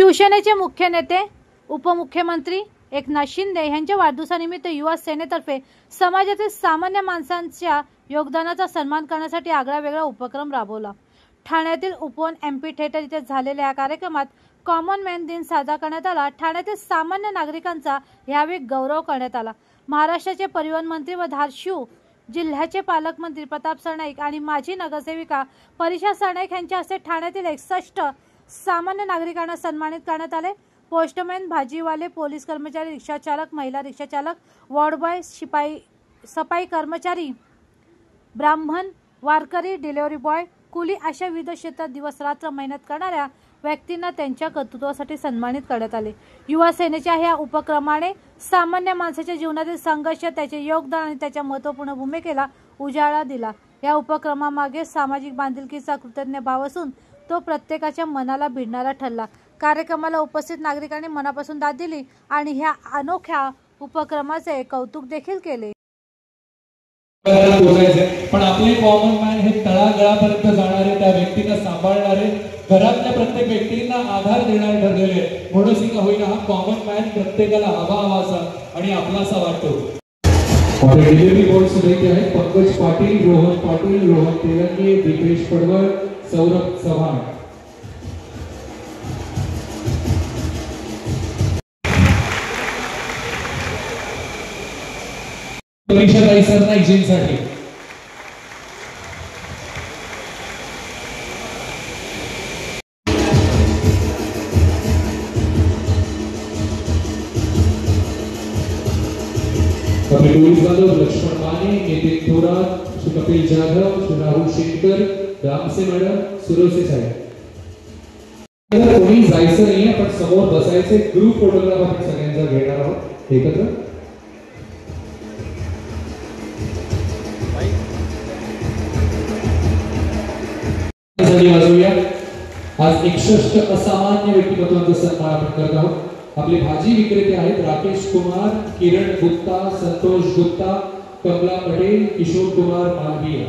शिवसेनेचे मुख्य नेते उपमुख्यमंत्री एकनाथ शिंदे यांच्या वाढदिवसानिमित्त युवा सेनेतर्फे समाजातील सामान्य माणसांच्या योगदानाचा सन्मान करण्यासाठी आगळावेगळा उपक्रम राबवला। ठाण्यातील उपवन एमपी थिएटर इथे झालेल्या या कार्यक्रमात कॉमन मॅन दिन साजरा करण्यात आला। ठाण्यातील सामान्य नागरिकांचा यावेळी गौरव करण्यात आला। महाराष्ट्राचे परिवहन मंत्री व धाराशिव जिल्ह्याचे पालकमंत्री प्रताप सरनाईक आणि माजी नगरसेविका परिषा सरनाईक यांच्या हस्ते ठाण्यातील 61 सामान्य नागरिकांना सन्मानित करण्यात आले। पोस्टमॅन, भाजीवाले, पोलीस कर्मचारी, रिक्षा चालक, महिला रिक्षा चालक, वॉर्ड बॉय, शिपाई, सफाई कर्मचारी, ब्राह्मण, वारकरी, डिलिव्हरी बॉय, कुली अशा विविध क्षेत्रात दिवस रात्र मेहनत करणाऱ्या व्यक्तींना त्यांच्या कर्तृत्वासाठी सन्मानित करण्यात आले। युवा सेनेच्या ह्या उपक्रमाने सामान्य माणसाच्या जीवनातील संघर्ष, त्याचे योगदान आणि त्याच्या महत्त्वपूर्ण भूमिकेला उजाळा दिला। या उपक्रमामागे सामाजिक बांधिलकीचा कृतज्ञ भाव असून तो प्रत्येकाच्या मनाला भिडणारा ठरला। कार्यक्रमाला उपस्थित नागरिकांनी मनापासून दाद दिली आणि ह्या अनोख्या उपक्रमाचे कौतुक देखील केले। पण आपले कॉमन मॅन हे तळागाळापर्यंत जाणारे, त्या व्यक्तीला सांभाळणारे, घरातल्या प्रत्येक व्यक्तींना आधार देणारे ठरलेले। म्हणून का होईना हा कॉमन मॅन प्रत्येकाला हवा असा आणि आपलासा वाटतो। आपले डिलिव्हरी बॉय सुद्धा इथे आहेत। पंकज पाटील, रोहन पाटील, रोहन तेलंगे, दीपेश पडवळ, सौरभ चव्हाण। परिषद सरनाईक जींसाठी लक्ष्मण माने, नितीन थोरात, श्री कपिल जाधव, श्री राहुल शेखर, रामसे मॅडम, सुरोसे साहेब। कोणी जायचं नाहीये, पण समोर बसायचे। ग्रुप फोटोग्राफ आपण सगळ्यांचा घेणार आहोत एकत्र। आज 61 असामान्य व्यक्तिमत्वांचा सन्मान आपण करत आहोत। आपले भाजी विक्रेते आहेत राकेश कुमार, किरण गुप्ता, संतोष गुप्ता, कमला पटेल, किशोर कुमार मालवीया।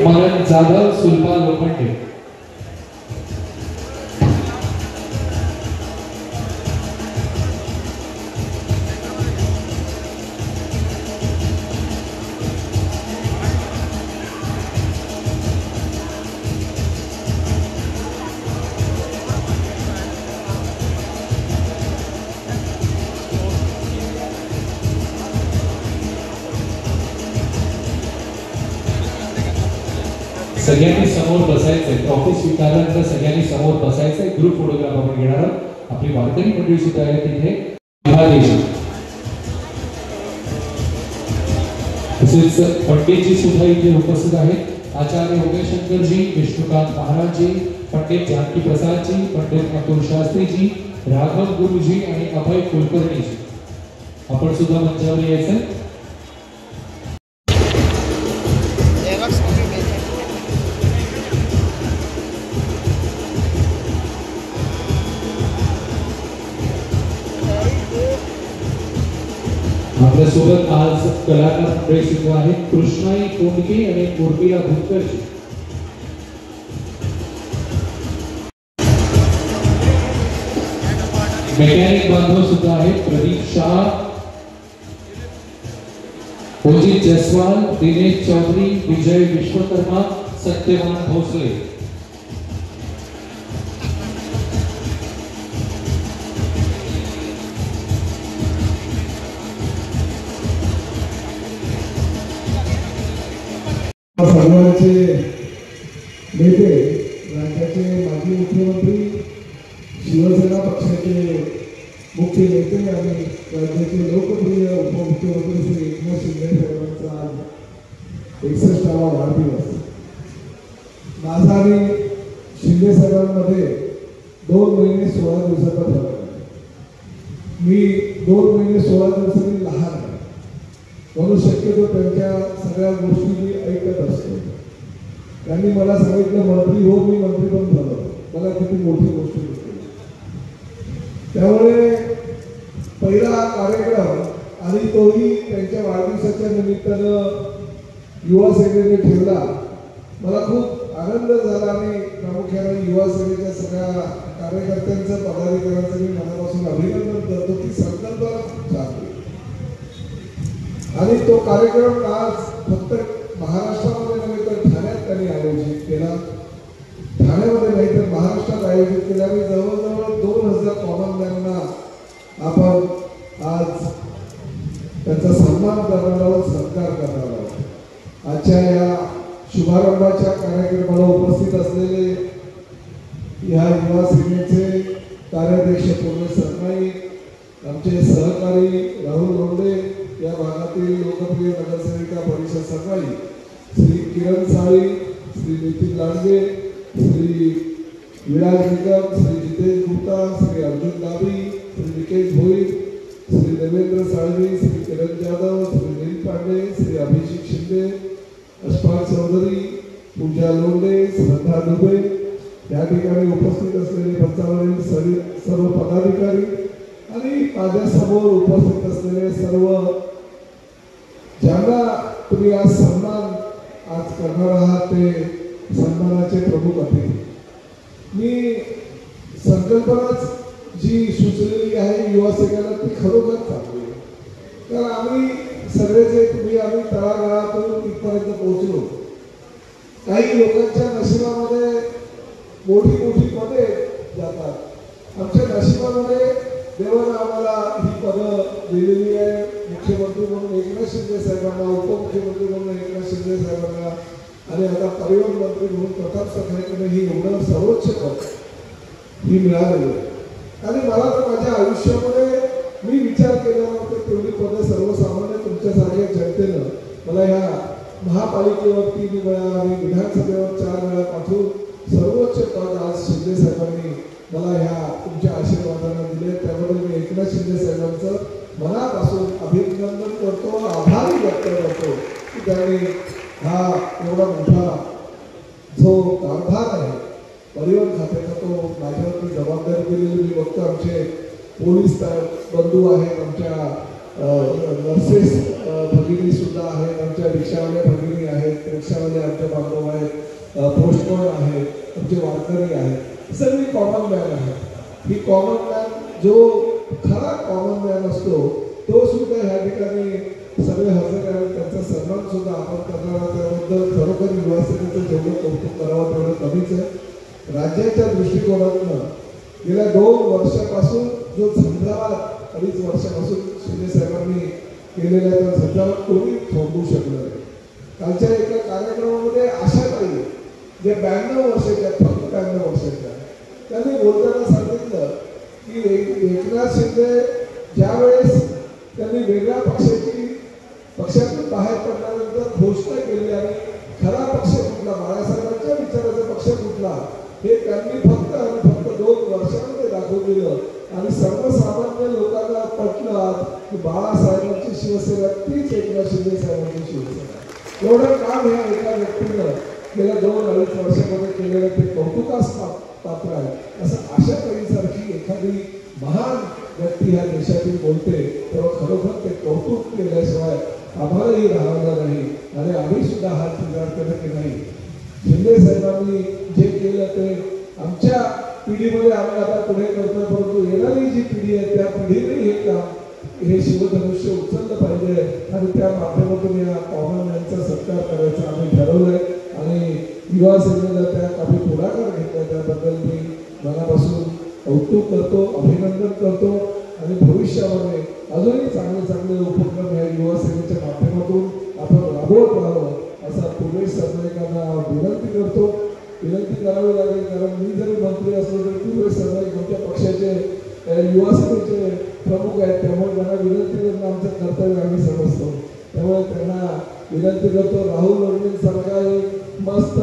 मनन जाधव, सुलभा लोखंडे। सगळ्यांनी समोर बसायचंय। ट्रॉफी स्वीकारल्यानंतर सगळ्यांनी समोर बसायचंय। ग्रुप फोटोग्राफ आपण घेणार आहोत। आपली वारकरी मंडळी सुद्धा आहे तिथे। तसेच पंडितजी सुद्धा इथे उपस्थित आहेत। आचार्य योगेशंकर जी, विष्णुकांत महाराज जी, पंडित जानकी प्रसाद जी, पंडित अतुल शास्त्री जी, राघव गुरुजी आणि अभय कुलकर्णी जी, आपण सुद्धा मंचावर यायचं। आपल्या सोबत आज कलाकार मंडळी सुद्धा आहेत। कृष्णाई कोंडके आणि उर्मिला भुतकरजी। मेकॅनिक बांधव सुद्धा आहेत। प्रदीप शाह, अजित जयस्वाल, दिनेश चौधरी, विजय विश्वकर्मा, सत्यवान भोसले। सगळ्यांचे नेते, राज्याचे माजी मुख्यमंत्री, शिवसेना पक्षाचे मुख्य नेते आणि राज्याचे लोकप्रिय उपमुख्यमंत्री श्री एकनाथ शिंदे साहेबांचा आज 61वा वाढदिवस। माझा आणि शिंदे साहेबांमध्ये 2 महिने 16 दिवसाचा फरक आहे। मी 2 महिने 16 दिवसांनी लहान आहे, म्हणून शक्यतो त्यांच्या सगळ्या गोष्टी मी ऐकत असतो। त्यांनी मला सांगितलं मंत्री हो, मी मंत्री पण झालो, मला किती मोठी गोष्ट दिसते। त्यामुळे पहिला कार्यक्रम आणि तोही त्यांच्या वाढदिवसाच्या निमित्तानं युवा सेनेने ठेवला। मला खूप आनंद झाला आणि प्रामुख्याने युवा सेनेच्या सगळ्या कार्यकर्त्यांचं पदाधिकाऱ्यांचं मी मनापासून अभिनंदन करतो की संकल्पना खूप चांगली आणि तो कार्यक्रम आज फक्त महाराष्ट्रामध्ये नव्हे तर ठाण्यात त्यांनी आयोजित केला। ठाण्यामध्ये नाही तर महाराष्ट्रात आयोजित केला आणि जवळजवळ 2000 कॉमन मॅनना आपण आज त्यांचा सन्मान करणार आहोत, सत्कार करणार आहोत। आजच्या या शुभारंभाच्या कार्यक्रमाला उपस्थित असलेले या युवा सेनेचे कार्याध्यक्ष पूर्ण सरनाईक, आमचे सहकारी राहुल लोंढे, या भागातील लोकप्रिय नगरसेविका परिषद सरनाईक, श्री किरण साळी, श्री नितीन लांडगे, श्री विराज निकम, श्री जितेश गुप्ता, श्री अर्जुन दाबी, श्री निकेश भोईर, श्री देवेंद्र साळवी, श्री किरण जाधव, श्री नील पांडे, श्री अभिषेक शिंदे, अशफाक चौधरी, पूजा लोंढे, श्रद्धा दुबे, या ठिकाणी उपस्थित असलेले पंचावरील सर्व पदाधिकारी आणि माझ्यासमोर उपस्थित असलेले सर्व ज्यांना तुम्ही आज सन्मान आज करणार आहात ते सन्मानाचे प्रमुख अतिथी। मी संकल्पनाच जी सुचलेली आहे युवा सेनेला ती खरोखर चांगली आहे, कारण आम्ही सगळे जे तुम्ही आम्ही तळागाळातून इथपर्यंत पोहोचलो। काही लोकांच्या नशिबामध्ये मोठी मोठी पदे जातात, आमच्या नशिबामध्ये देवानं आम्हाला ही पदं दिलेली आहे। मुख्यमंत्री म्हणून एकनाथ शिंदे साहेबांना, उपमुख्यमंत्री म्हणून एकनाथ शिंदे साहेबांना आणि आता परिवहन मंत्री म्हणून प्रताप सरनाईकांना ही एवढं सर्वोच्च पद ही मिळालेली आहे। आणि मला तर माझ्या आयुष्यामध्ये मी विचार केला नव्हता तेवढी पदं सर्वसामान्य तुमच्यासारख्या जनतेनं मला ह्या महापालिकेवर 3 वेळा आणि विधानसभेवर 4 वेळा पाठवून सर्वोच्च पद आज शिंदे साहेबांनी मला ह्या तुमच्या आशीर्वादाने दिले। त्याबद्दल मी एकनाथ शिंदे साहेबांचं मनापासून अभिनंदन करतो, आभारी व्यक्त करतो की त्यांनी हा एवढा मोठा जो कारभार आहे परिवहन खात्याचा तो माझ्यावरती जबाबदारी दिलेली मी बघतो। आमचे पोलीस बंधू आहेत, आमच्या नर्सेस भगिनी सुद्धा आहेत, आमच्या रिक्षावाल्या भगिनी आहेत, रिक्षावाले आमच्या बांधव आहेत, पोस्टमन आहेत, आमचे वारकरी आहेत, सगळी कॉमन मॅन आहेत। ही कॉमन मॅन जो खरा कॉमन मॅन असतो तो सुद्धा ह्या ठिकाणी सगळे हजर आहेत, त्यांचा सन्मान सुद्धा आपण करणार। त्याबद्दल खरोखर युवा सेनेचं जेवढं कौतुक करावं तेवढं कमीच आहे। राज्याच्या दृष्टिकोनातून गेल्या 2 वर्षापासून जो झंझावात 2.5 वर्षापासून शिंदे साहेबांनी केलेला त्या झंझावात कोणी थांबवू शकलं नाही। कालच्या एका कार्यक्रमामध्ये अशा काही जे 92 वर्षाच्या, फक्त 92 वर्षाच्या, त्यांनी बोलताना सांगितलं की एकनाथ शिंदे ज्यावेळेस त्यांनी वेगळ्या पक्षातून बाहेर पडल्यानंतर घोषणा केली आणि खरा पक्ष कुठला, बाळासाहेबांच्या विचाराचा पक्ष कुठला हे त्यांनी फक्त आणि फक्त 2 वर्षांमध्ये दाखवून दिलं आणि सर्वसामान्य लोकांना पटलं की बाळासाहेबांची शिवसेना तीच एकनाथ शिंदे साहेबांची शिवसेना। एवढं काम ह्या एका व्यक्तीनं गेल्या 2-2.5 वर्षामध्ये केलेलं ते कौतुकास पात्र आहे। असं आशा करीसारखी एखादी महान व्यक्ती ह्या देशातील बोलते तेव्हा खरोखर ते कौतुक केल्याशिवाय आम्हालाही राहणार नाही आणि आम्ही सुद्धा हा स्वीकार केला की नाही शिंदे साहेबांनी जे केलं ते आमच्या पिढीमध्ये आम्ही आता पुढे करतोय, परंतु येणारी जी पिढी आहे त्या पिढीने हे काम हे शिवधनुष्य उचललं पाहिजे आणि त्या माध्यमातून या कॉमन मॅनचा सत्कार करायचा आम्ही ठरवलंय आणि युवा सेनेला त्यात आम्ही पुढाकार घेतला। त्याबद्दल मी मनापासून कौतुक करतो, अभिनंदन करतो आणि भविष्यामध्ये अजूनही चांगले उपक्रम या युवा सेनेच्या माध्यमातून आपण राबवत राहावं असा पूर्वेश सरनाईकांना विनंती करतो। विनंती करावी लागेल कारण मी जरी मंत्री असलो तरी पूर्वेश सरनाईक आमच्या पक्षाचे युवा सेनेचे प्रमुख आहेत, त्यामुळे त्यांना विनंती करणं आमचं कर्तव्य आम्ही समजतो। त्यामुळे त्यांना विनंती करतो, राहुल लोंढेंसारखा एक मस्त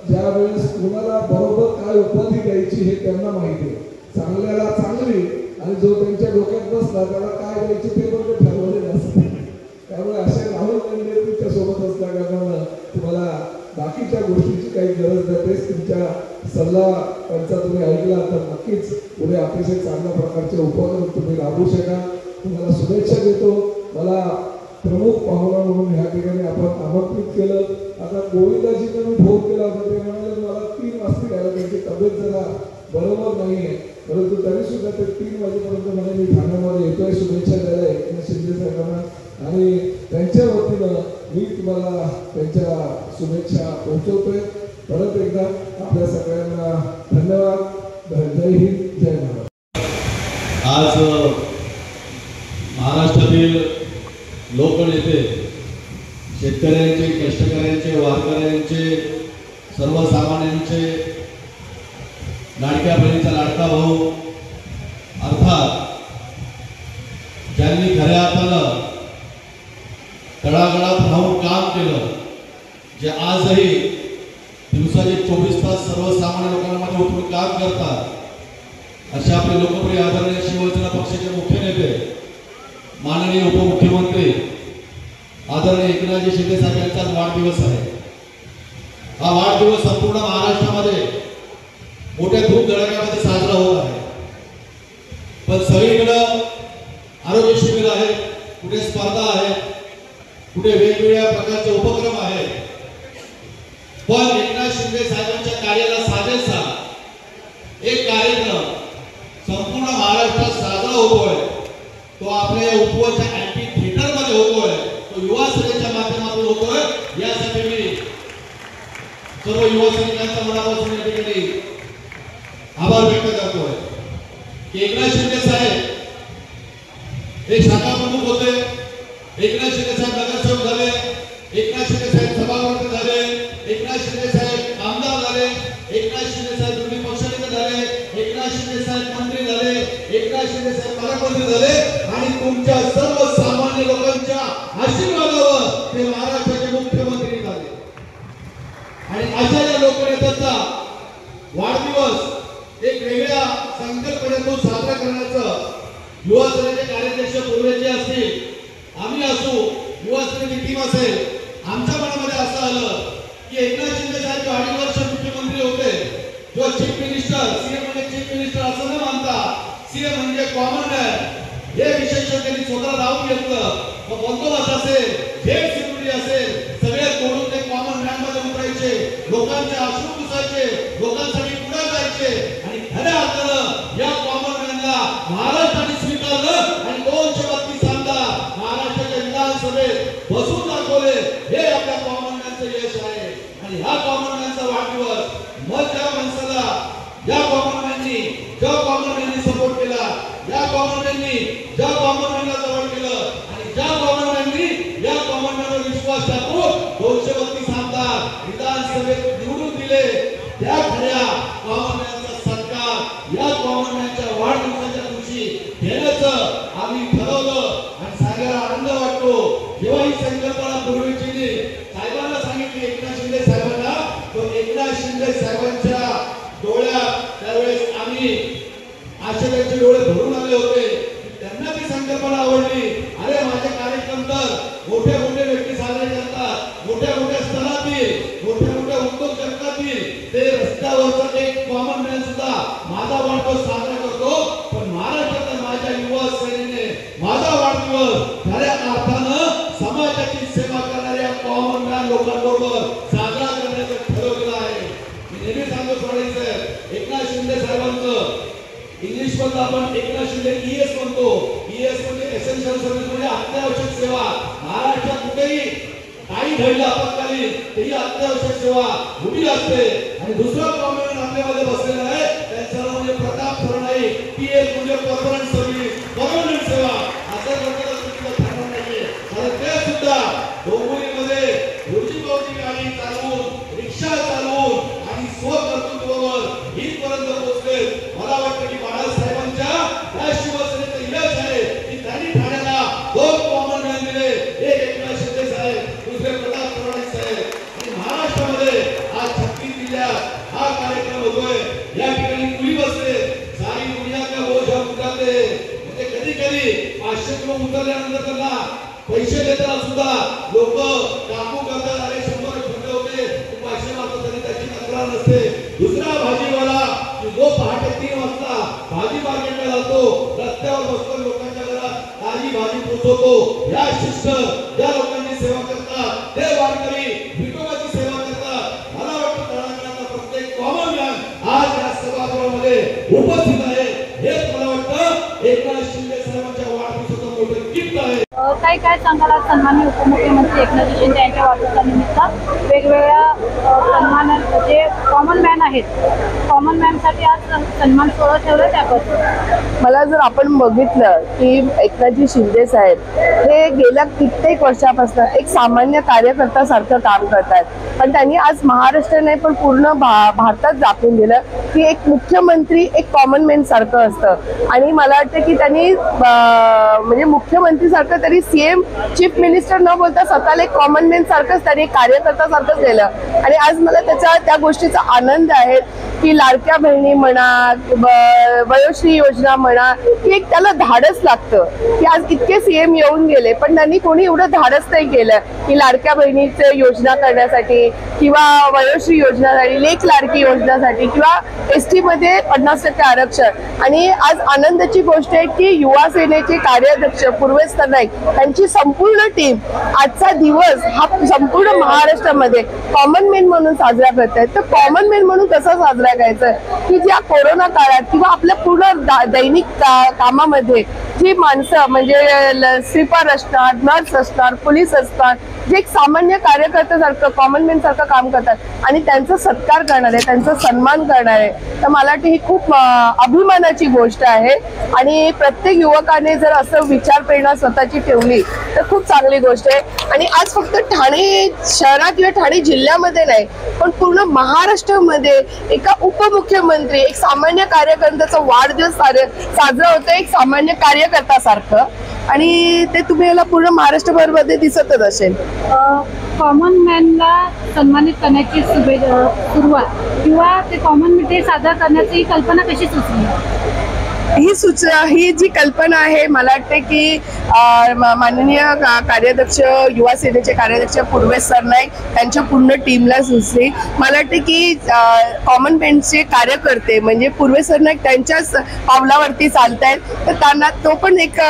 ज्यावेळेस कुणाला बरोबर काय उपाधी द्यायची हे त्यांना माहिती आहे, चांगल्याला चांगली आणि जो त्यांच्या डोक्यात बसला त्याला काय द्यायचे ते पण ते ठरवलेले असते। त्यामुळे असे राहुल लोंढे तुमच्या सोबत असल्या कारणानं तुम्हाला बाकीच्या गोष्टीची काही गरज नाही, तेच तुमच्या सल्ला त्यांचा तुम्ही ऐकला तर नक्कीच पुढे अतिशय चांगल्या प्रकारचे उपक्रम तुम्ही राबवू शकाल। तुम्हाला शुभेच्छा देतो। मला प्रमुख पाहुणा म्हणून ह्या ठिकाणी आपण आमंत्रित केलं. आता गोविंदाजींना मी फोन केला होता, ते म्हणाले मला 3 वाजता यायला, त्यांची तब्येत जरा बरोबर नाही आहे, परंतु तरी सुद्धा ते 3 वाजेपर्यंत म्हणे मी ठाण्यामध्ये येतोय शुभेच्छा द्यायला एकनाथ शिंदे साहेबांना, आणि त्यांच्या वतीनं मी तुम्हाला त्यांच्या शुभेच्छा पोहोचवतोय. परत एकदा आपल्या सगळ्यांना धन्यवाद. जय हिंद, जय महाराष्ट्र. आज महाराष्ट्रातील लोकनेते, शेतकऱ्यांचे, कष्टकऱ्यांचे, वारकऱ्यांचे, सर्वसामान्यांचे लाडक्या बहिणीचा लाडका भाऊ, अर्थात ज्यांनी खऱ्या अर्थानं तळागाळात राहून काम केलं, जे आजही दिवसाचे 24 तास सर्वसामान्य लोकांमध्ये उतरून काम करतात, अशा आपले लोकप्रिय आदरणीय शिवसेना पक्षाचे मुख्य नेते माननीय उपमुख्यमंत्री आदरणीय एकनाथजी शिंदे साहेब यांचा वाढदिवस आहे. हा वाढदिवस संपूर्ण महाराष्ट्रामध्ये मोठ्या धूमधडाक्यामध्ये साजरा होत आहे. पण सगळीकडं आरोग्य शिबिर आहेत, कुठे स्पर्धा आहेत, कुठे वेगवेगळ्या प्रकारचे उपक्रम आहेत. पण एकनाथ शिंदे साहेबांच्या कार्याला साजेसा एक कार्यक्रम संपूर्ण महाराष्ट्रात साजरा होतोय. तो आपल्या उपवाच्या अँटी थिएटर मध्ये होतोय, तो युवा सेनेच्या माध्यमातून होतोय. यासाठी मी सर्व युवा सैनिकांचा मनापासून या ठिकाणी आभार व्यक्त करतोय की एकनाथ शिंदे साहेब हे शाखा प्रमुख होते, एकनाथ शिंदे साहेब नगरसेवक झाले, एकनाथ शिंदे साहेब सभागृह झाले, एकनाथ शिंदे साहेब आमदार झाले, एकनाथ शिंदे साहेब विरोधी पक्षनेते झाले, एकनाथ शिंदे साहेब मंत्री झाले, एकनाथ शिंदे साहेब पालकमंत्री झाले, आणि तुमच्या सर्वसामान्य लोकांच्या आशीर्वादावर ते महाराष्ट्राचे मुख्यमंत्री झाले. आणि अशा या लोकनेत्याचा वाढदिवस एक वेगळ्या संकल्पनेतून साजरा करण्याचं युवा सेनेचे कार्याध्यक्ष पूर्वेचे असतील, आम्ही असू, युवा सेनेची टीम असेल, आमच्या मनामध्ये असं आलं की एकनाथ शिंदे साहेब 2.5 वर्ष मुख्यमंत्री होते, जो चीफ मिनिस्टर, सीएम म्हणजे चीफ मिनिस्टर असं न मानता सीएम म्हणजे कॉमन मॅन हे विशेषण त्यांनी स्वतः लावून घेतलं. मग बंदोबस्त असेल, जेल सिक्युरिटी असेल, सगळे तोडून ते कॉमन मॅन मध्ये उतरायचे, लोकांचे अश्रू पुसायचे, लोकांसाठी पुढे जायचे, आणि खऱ्या अर्थानं या कॉमन मॅनला महाराष्ट्राने स्वीकारलं आणि 232 आमदार महाराष्ट्राच्या विधानसभेत बसून दाखवले. हे आपल्या कॉमन मॅनचं यश आहे. आणि ह्या कॉमन मॅनचा वाढदिवस मग त्या माणसाला, या कॉमन मॅननी, ज्या कॉमन मॅननी सपोर्ट केला, या कॉमन मॅननी ज्या कॉमन मॅनला जवळ केलं, आणि ज्या कॉमन मॅननी या कॉमन मॅनवर विश्वास टाकून 232 आमदार विधानसभेत निवडून दिले, त्या खऱ्या कॉमन मॅनचा सत्कार या कॉमन मॅनच्या वाढदिवसाच्या दिवशी घेण्याचं आम्ही ठरवलं. आणि सगळ्याला आनंद वाटतो जेव्हा ही संकल्पना पूर्वीची साहेबांना सांगितली, एकनाथ शिंदे साहेबांना, तो एकनाथ शिंदे साहेबांच्या डोळ्यात त्यावेळेस आम्ही आशेचे डोळे भरून आले होते. त्यांना ती संकल्पना आवडली. अरे माझे कार्यक्रम तर मोठे मोठे व्यक्ती साजरे करतात, मोठ्या मोठ्या स्तरातील, मोठ्या मोठ्या उद्योग जगतातील, ते रस्त्यावरचा एक कॉमन मॅन सुद्धा माझा वाढदिवस साजरा करतो, पण महाराष्ट्रातल्या माझ्या युवा सेनेने माझा वाढदिवस खऱ्या अर्थानं समाजाची सेवा करणाऱ्या कॉमन मॅन लोकांबरोबर साजरा करण्याचं ठरवलेलं आहे. मी नेहमी सांगतो सोडायचं, एकनाथ शिंदे साहेबांचं इंग्लिश मध्ये आपण एकनाथ शिंदे ईएस म्हणतो. ईएस म्हणजे एसेन्शियल सर्व्हिस, म्हणजे अत्यावश्यक सेवा. महाराष्ट्रात कुठेही काही घडलं आपत्कालीन तरी अत्यावश्यक सेवा उभी असते. आणि दुसरा प्रॉब्लेम आपल्यामध्ये बसलेला आहे, त्यांचं नाव म्हणजे प्रताप सरनाईक. पीएस म्हणजे परमनंट सर्व्हिस, परमनंट सेवा. असं करण्याला चुकीचं ठरणार नाहीये. कारण ते सुद्धा डोंबिवलीमध्ये रोजी गाडी चालवून, रिक्षा चालवून आणि स्वकर्तृत्वावर इथपर्यंत पोहोचले. मला वाटतं की बाळासाहेबांच्या या शिवसेनेचं यश आहे की त्यांनी ठाण्याला 2 कॉमन मॅन दिले, एक एकनाथ शिंदे साहेब, दुसरे प्रताप सरनाईक साहेब. आणि महाराष्ट्रामध्ये आज 36 जिल्ह्यात हा कार्यक्रम होतोय. या ठिकाणी कुणी बसले, सारी दुनिया का बोझ हम उठाते. म्हणजे कधी कधी 500 किलो उतरल्यानंतर त्यांना पैसे देताना सुद्धा लोक काकू करतात, अरे 100 ठेवले होते, 500 मागतो, तरी त्याची तक्रार नसते. दुसरा भाजीवाला जो पहाटे 3 वाजता भाजी मार्केटला जातो, रस्त्यावर बसतो, लोकांच्या घरात ताजी भाजी सुचवतो, या सिस्टर ज्या लोकांची सेवा करतात ते वारकरी विठोबाची सेवा करतात. मला वाटतं तळागाळातला प्रत्येक कॉमन मॅन आज या सभागृहामध्ये उपस्थित आहे. हेच मला वाटतं एकनाथ शिंदे साहेबांच्या वाढदिवसाचं मोठं गिफ्ट आहे. काय सांगाल आज सन्माननीय उपमुख्यमंत्री एकनाथ शिंदे यांच्या वाढदिवसानिमित्त वेगवेगळ्या सन्मान जे कॉमन मॅन आहेत, कॉमन मॅनसाठी आज सन्मान सोहळा ठेवला त्याबद्दल मला जर आपण बघितलं की एकनाथजी शिंदे साहेब हे गेल्या कित्येक वर्षापासून एक सामान्य कार्यकर्ता सारखं काम करतात, पण त्यांनी आज महाराष्ट्र नाही पण पूर्ण भारतात दाखवून दिलं की एक मुख्यमंत्री एक कॉमन मॅन सारखं असतं. आणि मला वाटतं की त्यांनी म्हणजे मुख्यमंत्री सारखं तरी सीएम चीफ मिनिस्टर न बोलता स्वतःला एक कॉमन मॅन सारखंच त्यांनी कार्यकर्ता सारखंच केलं. आणि आज मला त्या गोष्टीचा आनंद आहे की लाडक्या बहिणी म्हणा, वयोश्री योजना म्हणा, की एक त्याला धाडस लागतं की आज इतके सीएम येऊन गेले पण त्यांनी कोणी एवढं धाडस नाही केलं की लाडक्या बहिणीचे योजना करण्यासाठी किंवा वयोश्री योजनासाठी, लेख लाडकी योजनासाठी किंवा एसटी मध्ये 50% आरक्षण. आणि आज आनंदाची गोष्ट आहे की युवा सेनेचे कार्याध्यक्ष पूर्वेश सरनाईक त्यांची संपूर्ण टीम आजचा दिवस हा संपूर्ण महाराष्ट्रामध्ये कॉमन मॅन म्हणून साजरा करतायत. तर कॉमन मॅन म्हणून कसं साजरा करायचं की ज्या कोरोना काळात किंवा आपल्या पूर्ण दैनिक कामामध्ये जी माणसं म्हणजे स्वीपर असणार, नर्स असणार, पोलीस असणार, जे एक सामान्य कार्यकर्त्यासारखं कॉमन मॅन सारखं काम करतात आणि त्यांचा सत्कार करणार आहे, त्यांचा सन्मान करणार आहे. तर मला वाटतं ही खूप अभिमानाची गोष्ट आहे. आणि प्रत्येक युवकाने जर असं विचार प्रेरणा स्वतःची ठेवली तर खूप चांगली गोष्ट आहे. आणि आज फक्त ठाणे शहरात किंवा ठाणे जिल्ह्यामध्ये नाही पण पूर्ण महाराष्ट्रामध्ये एका उपमुख्यमंत्री एक सामान्य कार्यकर्त्याचा वाढदिवस साजरा होतो एक सामान्य कार्यकर्ता सारखं. आणि ते तुम्ही याला पूर्ण महाराष्ट्रभरमध्ये दिसतच असेल. कॉमन मॅनला सन्मानित करण्याची सुरुवात किंवा ते कॉमन मॅन डे साजरा करण्याची कल्पना कशी सुचली? ही जी कल्पना आहे मला वाटते की माननीय कार्याध्यक्ष युवा सेनेचे कार्याध्यक्ष पूर्वेश सरनाईक त्यांच्या पूर्ण टीमला सुचली. मला वाटते की कॉमन मॅनचे कार्यकर्ते म्हणजे पूर्वेश सरनाईक त्यांच्याच पावलावरती चालतायत. तर त्यांना तो पण एक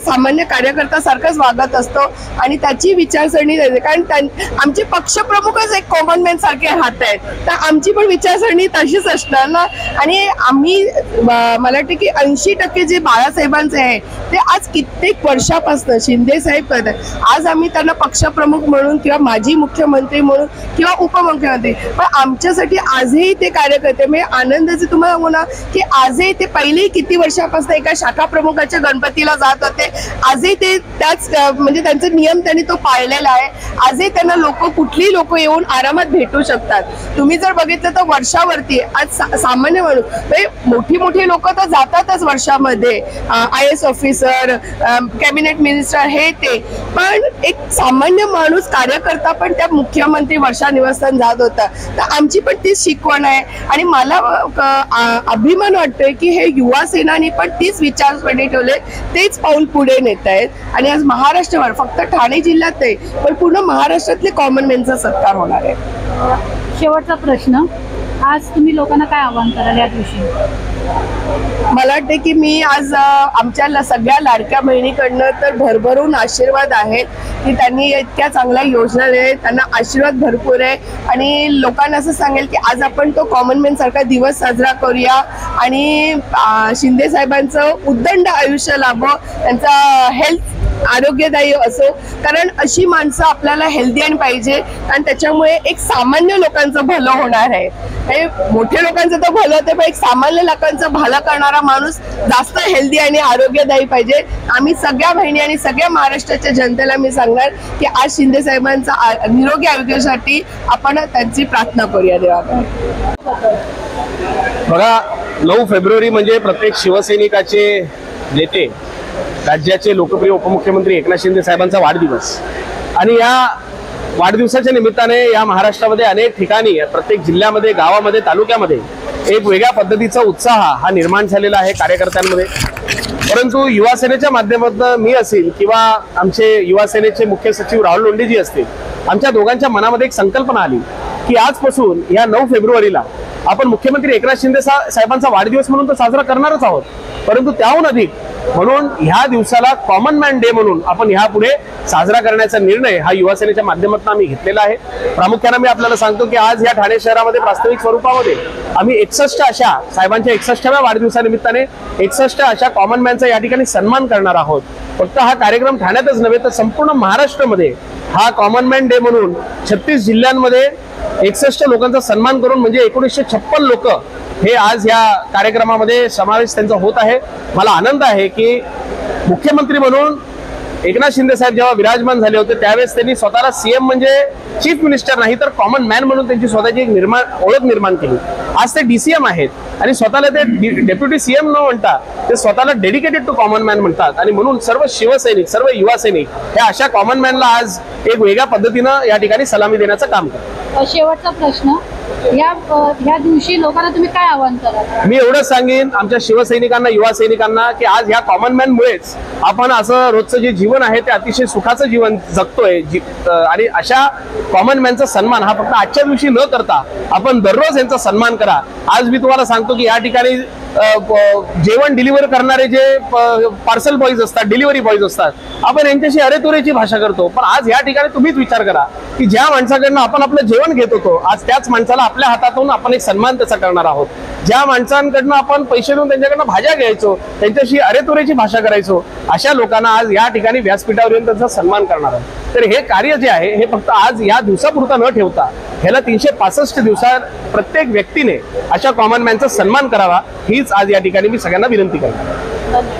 सामान्य कार्यकर्ता सारखाच वागत असतो आणि त्याची विचारसरणी कारण आमचे पक्षप्रमुखच एक कॉमन मॅन सारखे राहत आहेत तर आमची पण विचारसरणी तशीच असणार ना. आणि आम्ही मला वाटते की 80% जे बाळासाहेबांचे आहे ते आज कित्येक वर्षापासून शिंदे साहेब करतात. आज आम्ही त्यांना पक्षप्रमुख म्हणून किंवा माजी मुख्यमंत्री म्हणून किंवा उपमुख्यमंत्री पण आमच्यासाठी आजही ते कार्यकर्ते म्हणजे आनंदाचे तुम्हाला सांगू ना की आजही ते पहिले किती वर्षापासून एका शाखा प्रमुखाच्या गणपतीला जात होते. आजही ते त्याच म्हणजे त्यांचा नियम त्यांनी तो पाळलेला आहे. आजही त्यांना कुठलीही लोक येऊन आरामात भेटू शकतात. तुम्ही जर बघितलं तर वर्षावरती आज सामान्य म्हणून मोठी लोक तर जातातच वर्षामध्ये, IAS ऑफिसर, कॅबिनेट मिनिस्टर हे ते, पण एक सामान्य माणूस कार्यकर्ता पण त्या मुख्यमंत्री वर्षा निवासस्थान जात होता. तर आमची पण तीच शिकवण आहे आणि मला अभिमान वाटतोय की हे युवा सेनानी पण तीच विचारसरणी ठेवले, तेच पाऊल पुढे नेत आहेत. आणि आज महाराष्ट्रावर फक्त ठाणे जिल्ह्यात नाही पण पूर्ण महाराष्ट्रातले कॉमन मॅनचा सत्कार होणार आहे. शेवटचा प्रश्न, आज तुम्ही लोकांना काय आवाहन कराल या दिवशी? मला वाटते की मी आज आमच्या सगळ्या लाडक्या बहिणीकडनं तर भरभरून आशीर्वाद आहेत की त्यांनी इतक्या चांगल्या योजना दिल्या, त्यांना आशीर्वाद भरपूर आहे. आणि लोकांना असं सांगेल की आज आपण तो कॉमन मॅन सारखा दिवस साजरा करूया आणि शिंदे साहेबांचं उद्दंड आयुष्य लाभो, त्यांचा हेल्थ आरोग्यदायी असो. कारण अशी माणसं आपल्याला हेल्दी आणि पाहिजे आणि त्याच्यामुळे एक सामान्य लोकांचं भलं होणार आहे. मोठ्या लोकांचं तर भलं होतं पण एक सामान्य लोकांचं भलं करणारा माणूस जास्त हेल्दी आणि आरोग्यदायी पाहिजे. आम्ही सगळ्या बहिणी आणि सगळ्या महाराष्ट्राच्या जनतेला मी सांगणार की आज शिंदे साहेबांचा निरोगी आरोग्यासाठी आपण त्यांची प्रार्थना करूया देवाकडे. बघा, 9 फेब्रुवारी म्हणजे प्रत्येक शिवसैनिकाचे नेते, राज्याचे लोकप्रिय उपमुख्यमंत्री एकनाथ शिंदे साहेबांचा वाढदिवस. आणि या वाढदिवसाच्या निमित्ताने या महाराष्ट्रामध्ये अनेक ठिकाणी प्रत्येक जिल्ह्यामध्ये, गावामध्ये, तालुक्यामध्ये एक वेगळ्या पद्धतीचा उत्साह हा निर्माण झालेला आहे कार्यकर्त्यांमध्ये. परंतु युवा सेनेच्या माध्यमातून मी असेल किंवा आमचे युवा सेनेचे मुख्य सचिव राहुल लोंढेजी असतील, आमच्या दोघांच्या मनामध्ये एक संकल्पना आली की आजपासून या 9 फेब्रुवारीला आपण मुख्यमंत्री एकनाथ शिंदे साहेबांचा वाढदिवस म्हणून तर साजरा करणारच आहोत, परंतु त्याहून अधिक म्हणून ह्या दिवसाला कॉमन मॅन डे म्हणून आपण ह्यापुढे साजरा करण्याचा निर्णय हा युवा सेनेच्या माध्यमातून आम्ही घेतलेला आहे. प्रामुख्याने मी आपल्याला सांगतो की आज या ठाणे शहरामध्ये प्रास्ताविक स्वरूपामध्ये आम्ही 61 अशा साहेबांच्या 61व्या वाढदिवसानिमित्ताने 61 अशा कॉमन मॅनचा या ठिकाणी सन्मान करणार आहोत. फक्त हा कार्यक्रम ठाण्यातच नव्हे तर संपूर्ण महाराष्ट्रामध्ये हा कॉमन मॅन डे म्हणून 36 जिल्ह्यांमध्ये 61 लोकांचा सन्मान करून म्हणजे 1956 लोक हे आज या कार्यक्रमामध्ये समावेश त्यांचा होत आहे. मला आनंद आहे की मुख्यमंत्री म्हणून एकनाथ शिंदे साहेब जेव्हा विराजमान झाले होते त्यावेळेस त्यांनी स्वतःला सीएम म्हणजे चीफ मिनिस्टर नाही तर कॉमन मॅन म्हणून त्यांची स्वतःची एक ओळख निर्माण केली. आज ते डीसीएम आहेत आणि स्वतःला ते डेप्युटी सीएम न म्हणता ते स्वतःला डेडिकेटेड टू कॉमन मॅन म्हणतात. आणि म्हणून सर्व शिवसैनिक सर्व युवा सैनिक हे अशा कॉमन मॅनला आज एक वेगळ्या पद्धतीनं या ठिकाणी सलामी देण्याचं काम करतात. शेवटचा प्रश्न, ह्या दिवशी लोकांना तुम्ही काय आवाहन कराल? मी एवढंच सांगेन आमच्या शिवसैनिकांना युवा सैनिकांना की आज ह्या कॉमन मॅन मुळेच आपण असं रोजचं जे जीवन आहे ते अतिशय सुखाचं जीवन जगतोय. आणि अशा कॉमन मॅनचा सन्मान हा फक्त आजच्या दिवशी न करता आपण दररोज यांचा सन्मान करा. आज मी तुम्हाला सांगतो की या ठिकाणी जेवण डिलिव्हर करणारे जे पार्सल बॉईज असतात डिलिव्हरी बॉईज असतात आपण यांच्याशी अरेतुरेची भाषा करतो. पण आज या ठिकाणी तुम्हीच विचार करा की ज्या माणसाकडनं आपण आपलं जेवण घेत होतो आज त्याच माणसाला आपल्या हातातून आपण एक सन्मान त्याचा करणार आहोत. ज्या माणसांकडनं आपण पैसे देऊन त्यांच्याकडनं भाज्या घ्यायचो त्यांच्याशी अरेतुरेची भाषा करायचो अशा लोकांना आज या ठिकाणी व्यासपीठावर येऊन त्यांचा सन्मान करणार आहोत. तर हे कार्य जे आहे हे फक्त आज या दिवसापुरता न ठेवता ह्याला 365 दिवसात प्रत्येक व्यक्तीने अशा कॉमन मॅनचा सन्मान करावा हीच आज या ठिकाणी मी सगळ्यांना विनंती करतो.